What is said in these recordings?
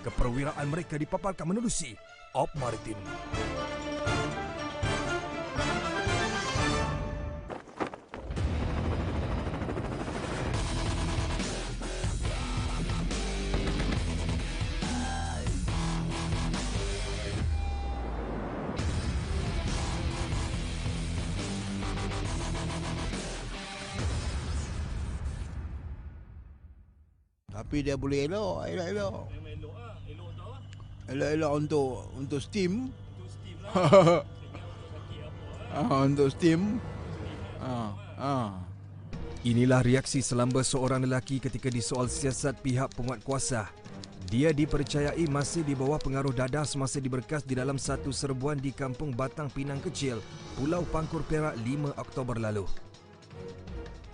keperwiraan mereka dipaparkan menerusi Op Maritim. Tapi dia boleh elok. Memang elok lah. Elok tau lah. Elok untuk steam. Untuk steam lah. Untuk steam. Inilah reaksi selamba seorang lelaki ketika disoal siasat pihak penguat kuasa. Dia dipercayai masih di bawah pengaruh dadah semasa diberkas di dalam satu serbuan di Kampung Batang Pinang Kecil, Pulau Pangkor, Perak 5 Oktober lalu.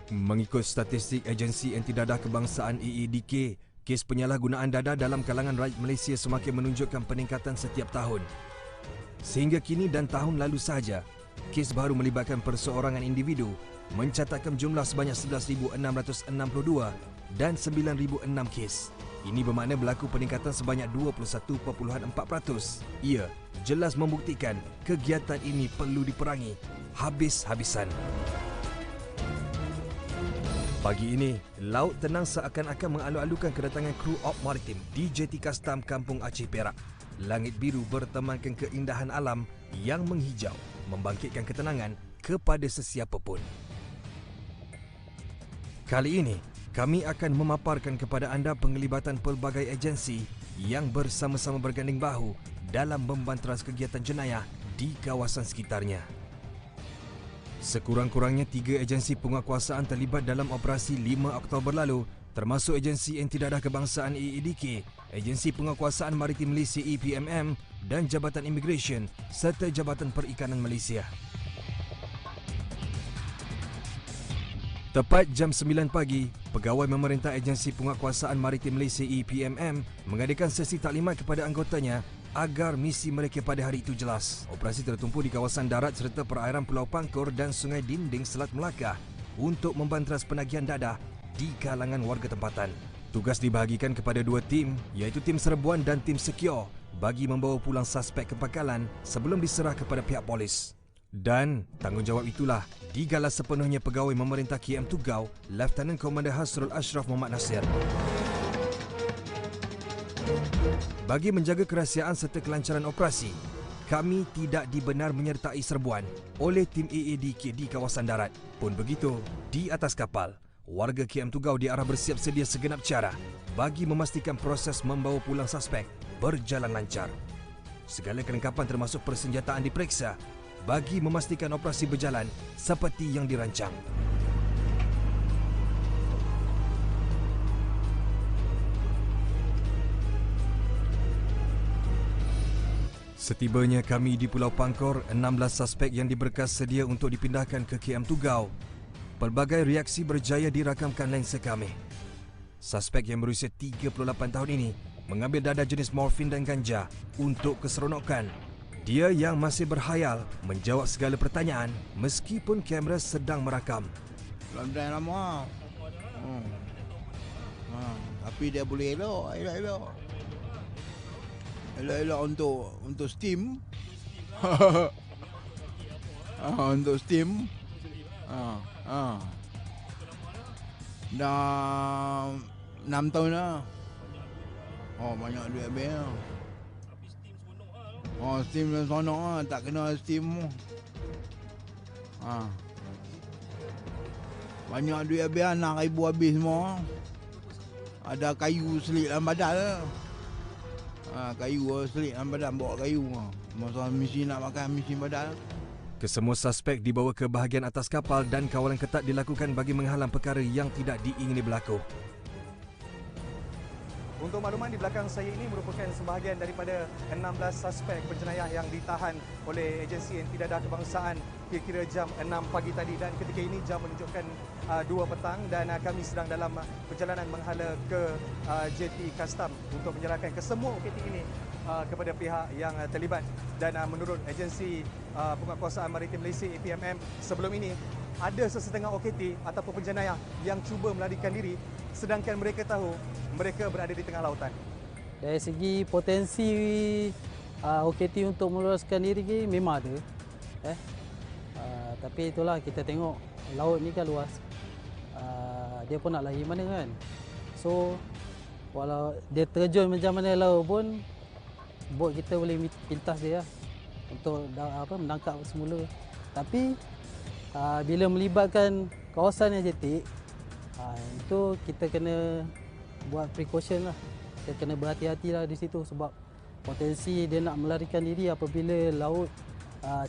Mengikut statistik agensi anti dadah kebangsaan EEDK, kes penyalahgunaan dadah dalam kalangan rakyat Malaysia semakin menunjukkan peningkatan setiap tahun. Sehingga kini dan tahun lalu sahaja, kes baru melibatkan perseorangan individu mencatatkan jumlah sebanyak 11,662 dan 9,006 kes. Ini bermakna berlaku peningkatan sebanyak 21.4%. Ia jelas membuktikan kegiatan ini perlu diperangi habis-habisan. Pagi ini, laut tenang seakan-akan mengalu-alukan kedatangan kru Op Maritim di Jeti Kastam Kampung Aceh, Perak. Langit biru bertemankan keindahan alam yang menghijau, membangkitkan ketenangan kepada sesiapa pun. Kali ini, kami akan memaparkan kepada anda penglibatan pelbagai agensi yang bersama-sama berganding bahu dalam membanteras kegiatan jenayah di kawasan sekitarnya. Sekurang-kurangnya 3 agensi penguatkuasaan terlibat dalam operasi 5 Oktober lalu, termasuk agensi anti dadah kebangsaan EEDK, agensi penguatkuasaan maritim Malaysia EPMM dan Jabatan Immigration serta Jabatan Perikanan Malaysia. Tepat jam 9 pagi, pegawai memerintah agensi penguatkuasaan maritim Malaysia EPMM mengadakan sesi taklimat kepada anggotanya agar misi mereka pada hari itu jelas. Operasi tertumpu di kawasan darat serta perairan Pulau Pangkor dan Sungai Dinding Selat Melaka untuk membanteras penagihan dadah di kalangan warga tempatan. Tugas dibahagikan kepada 2 tim, iaitu tim serbuan dan tim secure bagi membawa pulang suspek ke pangkalan sebelum diserah kepada pihak polis. Dan tanggungjawab itulah digalas sepenuhnya pegawai memerintah KM Tugau, Lieutenant Commander Hasrul Ashraf Muhammad Nasir. Bagi menjaga kerahsiaan serta kelancaran operasi, kami tidak dibenar menyertai serbuan oleh tim EEDK di kawasan darat. Pun begitu, di atas kapal, warga KM Tugau diarah bersiap sedia segenap cara bagi memastikan proses membawa pulang suspek berjalan lancar. Segala kelengkapan termasuk persenjataan diperiksa bagi memastikan operasi berjalan seperti yang dirancang. Setibanya kami di Pulau Pangkor, 16 suspek yang diberkas sedia untuk dipindahkan ke KM Tugau. Pelbagai reaksi berjaya dirakamkan lensa kami. Suspek yang berusia 38 tahun ini mengambil dadah jenis morfin dan ganja untuk keseronokan. Dia yang masih berhayal menjawab segala pertanyaan meskipun kamera sedang merakam. Lambat lama. Tapi dia boleh elok. Elok untuk steam. Untuk steam. Dah 6 tahun dah. Banyak duit habis lah. Steam dan sonok lah. Tak kena steam. Banyak duit habis lah. 6,000 habis semua. Ada kayu selit dalam badan lah. Kayu selit dalam badan. Bawa kayu. Masa misi nak makan misi badan. Kesemua suspek dibawa ke bahagian atas kapal dan kawalan ketat dilakukan bagi menghalang perkara yang tidak diingini berlaku. Untuk makluman, di belakang saya ini merupakan sebahagian daripada 16 suspek penjenayah yang ditahan oleh agensi anti dadah kebangsaan kira-kira jam 6 pagi tadi, dan ketika ini jam menunjukkan 2 petang dan kami sedang dalam perjalanan menghala ke Jeti Kastam untuk menyerahkan kesemua OKT ini kepada pihak yang terlibat. Dan menurut agensi penguatkuasaan maritim Malaysia APMM, sebelum ini ada sesetengah OKT ataupun penjenayah yang cuba melarikan diri, sedangkan mereka tahu mereka berada di tengah lautan. Dari segi potensi OKT untuk meluaskan diri memang ada. Tapi itulah kita tengok laut ni kan luas. Dia pun nak lari mana kan. So walau dia terjun macam mana laut pun, bot kita boleh pintas dia lah untuk menangkap semula. Tapi bila melibatkan kawasan yang cetek, itu kita kena buat precaution lah. Kita kena berhati-hati lah di situ sebab potensi dia nak melarikan diri apabila laut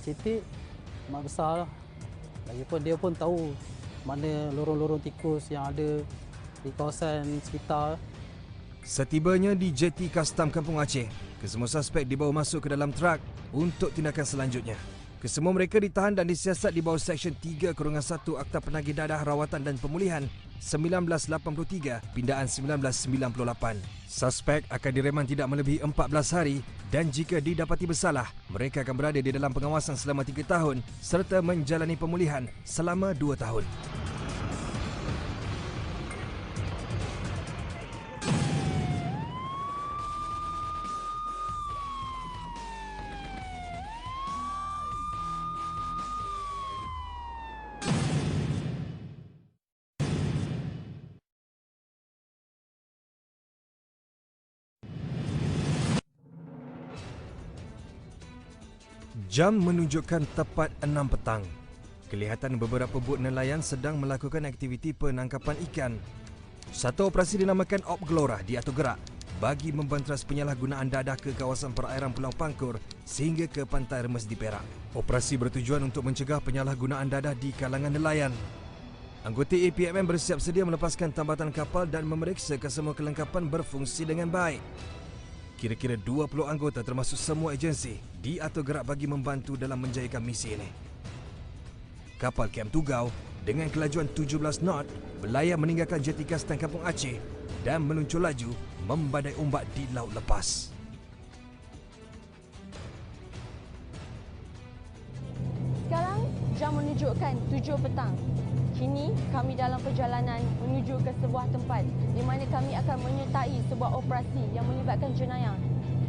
cetek amat besar lah. Lagipun dia pun tahu mana lorong-lorong tikus yang ada di kawasan sekitar. Setibanya di jeti Kastam Kampung Aceh, kesemua suspek dibawa masuk ke dalam trak untuk tindakan selanjutnya. Kesemua mereka ditahan dan disiasat di bawah Seksyen 3/1 Akta Penagih Dadah Rawatan dan Pemulihan 1983 pindaan 1998. Suspek akan direman tidak melebihi 14 hari dan jika didapati bersalah, mereka akan berada di dalam pengawasan selama 3 tahun serta menjalani pemulihan selama 2 tahun. Jam menunjukkan tepat 6 petang. Kelihatan beberapa bot nelayan sedang melakukan aktiviti penangkapan ikan. Satu operasi dinamakan Op Gelora diatur gerak bagi membantras penyalahgunaan dadah ke kawasan perairan Pulau Pangkur sehingga ke Pantai Remes di Perak. Operasi bertujuan untuk mencegah penyalahgunaan dadah di kalangan nelayan. Anggota APMM bersiap sedia melepaskan tambatan kapal dan memeriksa kesemua kelengkapan berfungsi dengan baik. Kira-kira 20 anggota termasuk semua agensi diatur gerak bagi membantu dalam menjayakan misi ini. Kapal KM Tugau dengan kelajuan 17 knot berlayar meninggalkan jeti Kastam Kampung Aceh dan meluncur laju membadai ombak di laut lepas. Sekarang jam menunjukkan 7 petang. Kini kami dalam perjalanan menuju ke sebuah tempat di mana kami akan menyertai sebuah operasi yang melibatkan jenayah.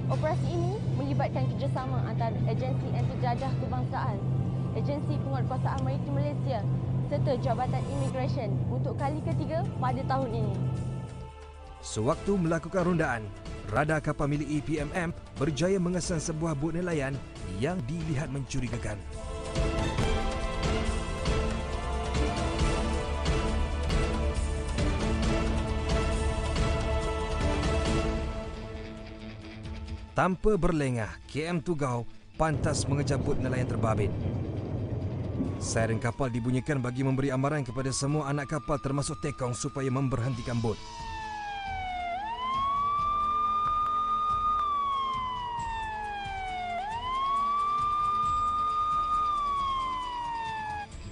Operasi ini melibatkan kerjasama antara Agensi Anti Dadah Kebangsaan, Agensi Penguatkuasaan Maritim Malaysia serta Jabatan Imigresen untuk kali ketiga pada tahun ini. Sewaktu melakukan rondaan, radar kapal milik APMM berjaya mengesan sebuah bot nelayan yang dilihat mencurigakan. Tanpa berlengah, KM Tugau pantas mengejar bot nelayan terbabit. Siren kapal dibunyikan bagi memberi amaran kepada semua anak kapal termasuk tekong supaya memberhentikan bot.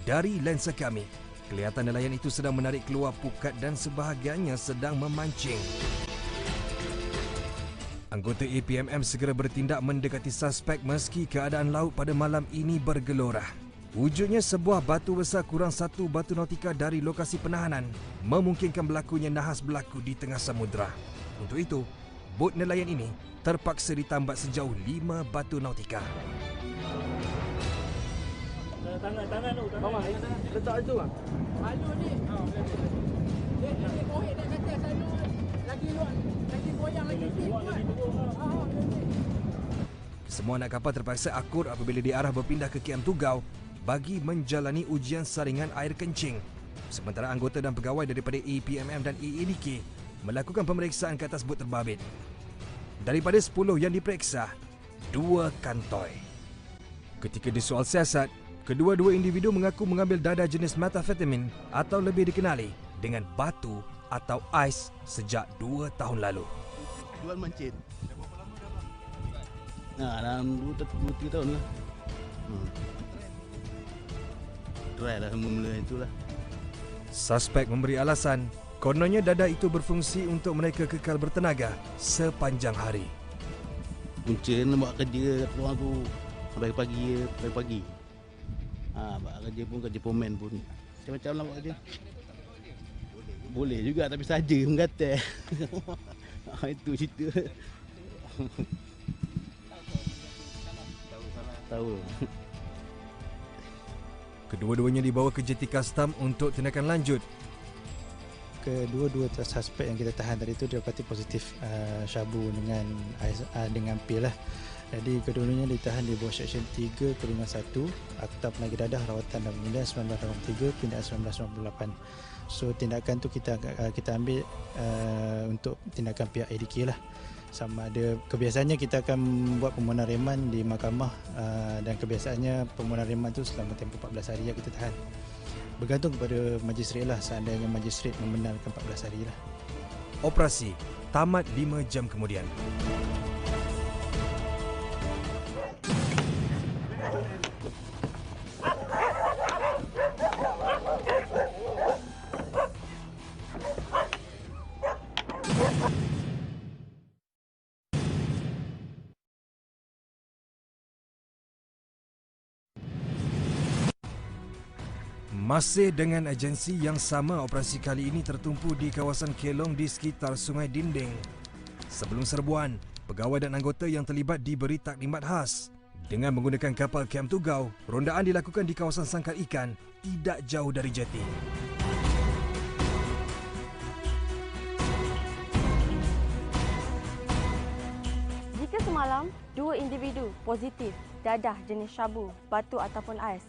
Dari lensa kami, kelihatan nelayan itu sedang menarik keluar pukat dan sebahagiannya sedang memancing. Anggota APMM segera bertindak mendekati suspek meski keadaan laut pada malam ini bergelora. Wujudnya sebuah batu besar kurang 1 batu nautika dari lokasi penahanan memungkinkan berlakunya nahas berlaku di tengah samudera. Untuk itu, bot nelayan ini terpaksa ditambat sejauh 5 batu nautika. Tangan tu. Mama, letak itu bang. Malu ni. Dia korek nak kata selalu lagi luar, lagi goyang lagi kuat. Semua anak kapal terpaksa akur apabila diarah berpindah ke KM Tugau bagi menjalani ujian saringan air kencing. Sementara anggota dan pegawai daripada APMM dan AADK melakukan pemeriksaan ke atas bot terbabit. Daripada 10 yang diperiksa, 2 kantoi. Ketika disoal siasat, kedua-dua individu mengaku mengambil dadah jenis metafetamin atau lebih dikenali dengan batu atau ais sejak 2 tahun lalu. Jual mancin. Nah, dalam 2-3 tahun lah. Try lah mula itulah. Suspek memberi alasan, kononnya dadah itu berfungsi untuk mereka kekal bertenaga sepanjang hari. Punca nak buat kerja kat rumah aku sampai pagi. Buat kerja pun kerja pomen pun. Macam-macam lah buat kerja. Boleh juga tapi saja menggatal. Itu cerita. Tahu. Kedua-duanya dibawa ke JT Custom untuk tindakan lanjut. Kedua-dua suspek yang kita tahan tadi itu didapati positif syabu dengan pil lah. Jadi kedua-duanya ditahan di bawah Seksyen 3 Kurungan 1 Akta Penagih Dadah Rawatan dan Pemindahan 1983 Pindaan 1998. So tindakan tu kita ambil untuk tindakan pihak ADK lah. Sama ada kebiasaannya kita akan buat permohonan reman di mahkamah dan kebiasaannya permohonan reman tu selama tempoh 14 hari yang kita tahan. Bergantung kepada magistrate lah, seandainya magistrate membenarkan 14 hari lah. Operasi tamat 5 jam kemudian. Masih dengan agensi yang sama, operasi kali ini tertumpu di kawasan Kelong di sekitar Sungai Dinding. Sebelum serbuan, pegawai dan anggota yang terlibat diberi taklimat khas. Dengan menggunakan kapal Kem Tugau, rondaan dilakukan di kawasan Sangkar Ikan tidak jauh dari jeti. Jika semalam, 2 individu positif dadah jenis syabu, batu ataupun ais.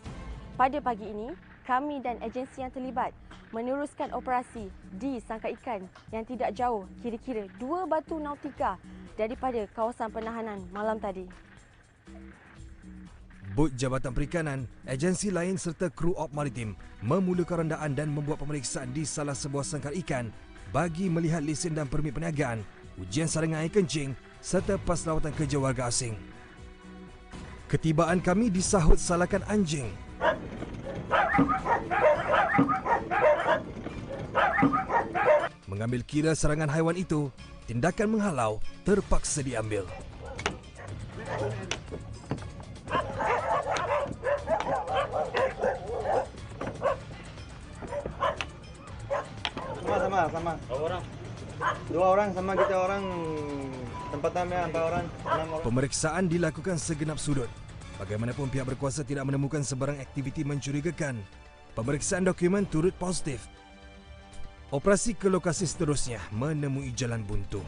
Pada pagi ini, kami dan agensi yang terlibat meneruskan operasi di Sangkar Ikan yang tidak jauh, kira-kira 2 batu nautika daripada kawasan penahanan malam tadi. Bot Jabatan Perikanan, agensi lain serta kru op maritim memulakan rondaan dan membuat pemeriksaan di salah sebuah sangkar ikan bagi melihat lesen dan permit perniagaan, ujian saringan air kencing serta pas lawatan kerja warga asing. Ketibaan kami disahut salakan anjing. Mengambil kira serangan haiwan itu, tindakan menghalau terpaksa diambil. Sama. Berapa orang? 2 orang sama kita orang. Tempatan 4 orang, 6 orang. Pemeriksaan dilakukan segenap sudut. Bagaimanapun pihak berkuasa tidak menemukan sebarang aktiviti mencurigakan. Pemeriksaan dokumen turut positif. Operasi ke lokasi seterusnya menemui jalan buntu.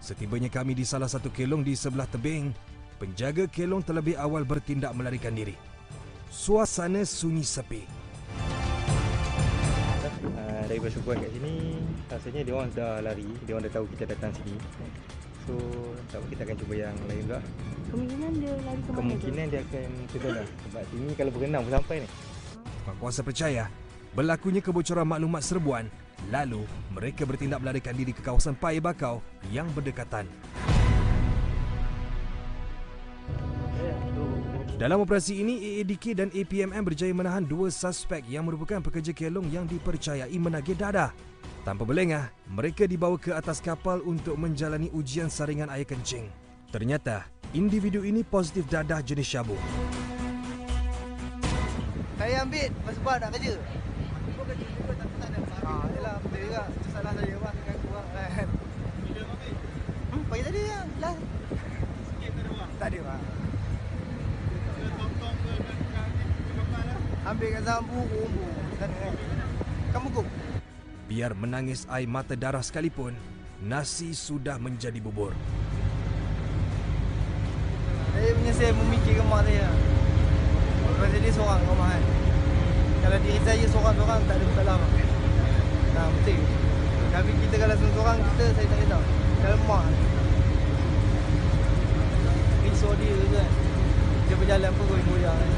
Setibanya kami di salah satu kelong di sebelah tebing, penjaga kelong terlebih awal bertindak melarikan diri. Suasana sunyi sepi. Daripada serbuan kat sini, rasanya dia orang dah lari, dia orang dah tahu kita datang sini. So, tak apa, kita akan cuba yang lain juga. Kemungkinan dia lari ke mana? Kemungkinan dia akan terdedah. Sebab sini kalau berenang pun sampai ni. Pihak kuasa percaya berlakunya kebocoran maklumat serbuan, lalu mereka bertindak melarikan diri ke kawasan Pai Bakau yang berdekatan. Dalam operasi ini, AADK dan APMM berjaya menahan 2 suspek yang merupakan pekerja kelong yang dipercayai menagih dadah. Tanpa berlengah, mereka dibawa ke atas kapal untuk menjalani ujian saringan air kencing. Ternyata, individu ini positif dadah jenis syabu. Saya ambil sebab nak kerja. Aku kerja juga tapi tak ada. Yalah, betul juga. Salah saya bang dengan kurang kan. Bila ambil? Pagi tadi ya. Last. Sikit tak ada bang. Tak ada bang. Tong-tong ke kapal lah. Ambil kat zambu, umbu. Kamu kok. Biar menangis air mata darah sekalipun, nasi sudah menjadi bubur. Saya menyesal memikirkan mak saya. Sebab dia seorang rumah kan. Kalau diri saya seorang-seorang tak ada masalah bang. Nah, betul. Tapi kita kalau seorang kita, saya tak risau. Kalau mak risau dia kan. Dia berjalan pun goyang-goyang kan.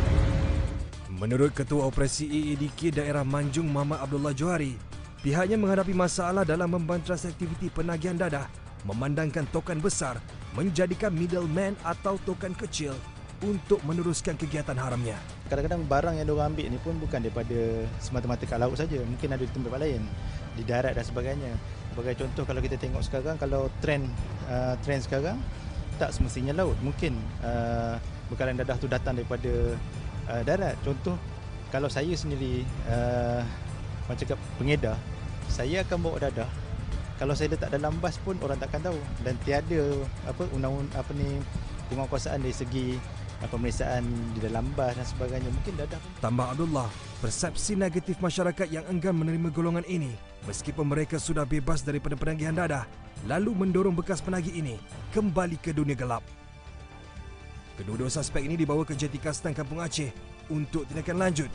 Menurut Ketua Operasi AADK Daerah Manjung Muhammad Abdullah Johari, pihaknya menghadapi masalah dalam membantras aktiviti penagihan dadah, memandangkan tokan besar menjadikan middleman atau tokan kecil untuk meneruskan kegiatan haramnya. Kadang-kadang barang yang diorang ambil ni pun bukan daripada semata-mata kat laut saja, mungkin ada di tempat lain, di darat dan sebagainya. Sebagai contoh, kalau kita tengok sekarang, kalau trend sekarang tak semestinya laut, mungkin bekalan dadah tu datang daripada darat. Contoh, kalau saya sendiri macam pengedar, saya akan bawa dadah Kalau saya letak dalam bas pun orang takkan tahu, dan tiada penguatkuasaan dari segi pemeriksaan di dalam bas dan sebagainya. Mungkin dadah pun. Tambah Abdullah, persepsi negatif masyarakat yang enggan menerima golongan ini meskipun mereka sudah bebas daripada penagihan dadah, lalu mendorong bekas penagih ini kembali ke dunia gelap. Kedua-dua suspek ini dibawa ke Jeti Kastan Kampung Aceh untuk tindakan lanjut.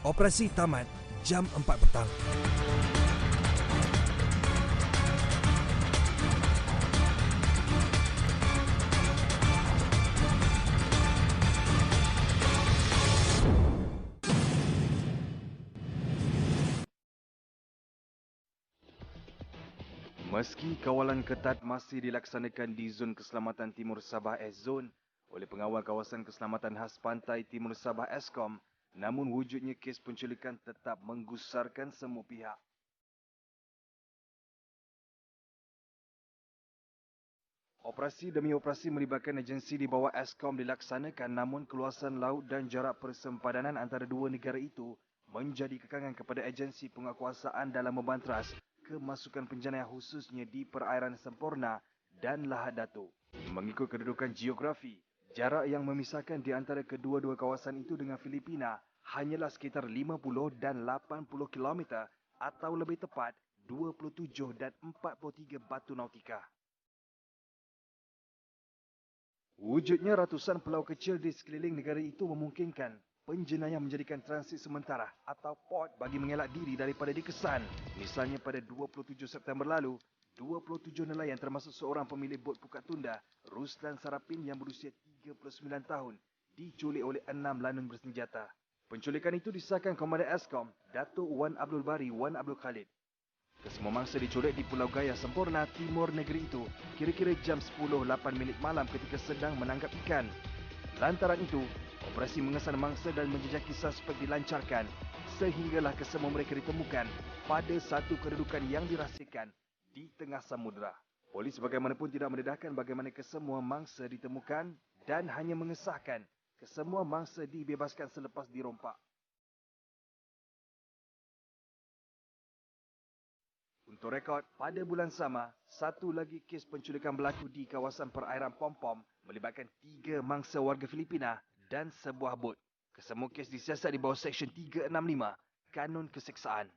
Operasi tamat jam 4 petang. Meski kawalan ketat masih dilaksanakan di Zon Keselamatan Timur Sabah S-Zone oleh Pengawal Kawasan Keselamatan Khas Pantai Timur Sabah Eskom, namun wujudnya kes penculikan tetap menggusarkan semua pihak. Operasi demi operasi melibatkan agensi di bawah Eskom dilaksanakan, namun keluasan laut dan jarak persempadanan antara dua negara itu menjadi kekangan kepada agensi penguatkuasaan dalam membantras kemasukan penjenayah khususnya di perairan Semporna dan Lahad Datu. Mengikut kedudukan geografi, jarak yang memisahkan di antara kedua-dua kawasan itu dengan Filipina hanyalah sekitar 50 dan 80 km atau lebih tepat 27 dan 43 batu nautika. Wujudnya ratusan pulau kecil di sekeliling negara itu memungkinkan penjenayah menjadikan transit sementara atau port bagi mengelak diri daripada dikesan. Misalnya pada 27 September lalu, 27 nelayan termasuk seorang pemilik bot Pukat Tunda, Ruslan Sarapin yang berusia 39 tahun, diculik oleh 6 lanun bersenjata. Penculikan itu disahkan Komandan Eskom, Datuk Wan Abdul Bari Wan Abdul Khalid. Kesemua mangsa diculik di Pulau Gaya, Semporna, timur negeri itu, kira-kira jam 10.08 malam ketika sedang menangkap ikan. Lantaran itu, operasi mengesan mangsa dan menjejaki suspek dilancarkan sehinggalah kesemua mereka ditemukan pada satu kedudukan yang dirahsiakan di tengah samudera. Polis bagaimanapun tidak mendedahkan bagaimana kesemua mangsa ditemukan dan hanya mengesahkan kesemua mangsa dibebaskan selepas dirompak. Untuk rekod, pada bulan sama, satu lagi kes penculikan berlaku di kawasan perairan Pom-Pom melibatkan 3 mangsa warga Filipina dan sebuah bot. Kesemua kes disiasat di bawah Seksyen 365 Kanun Keseksaan.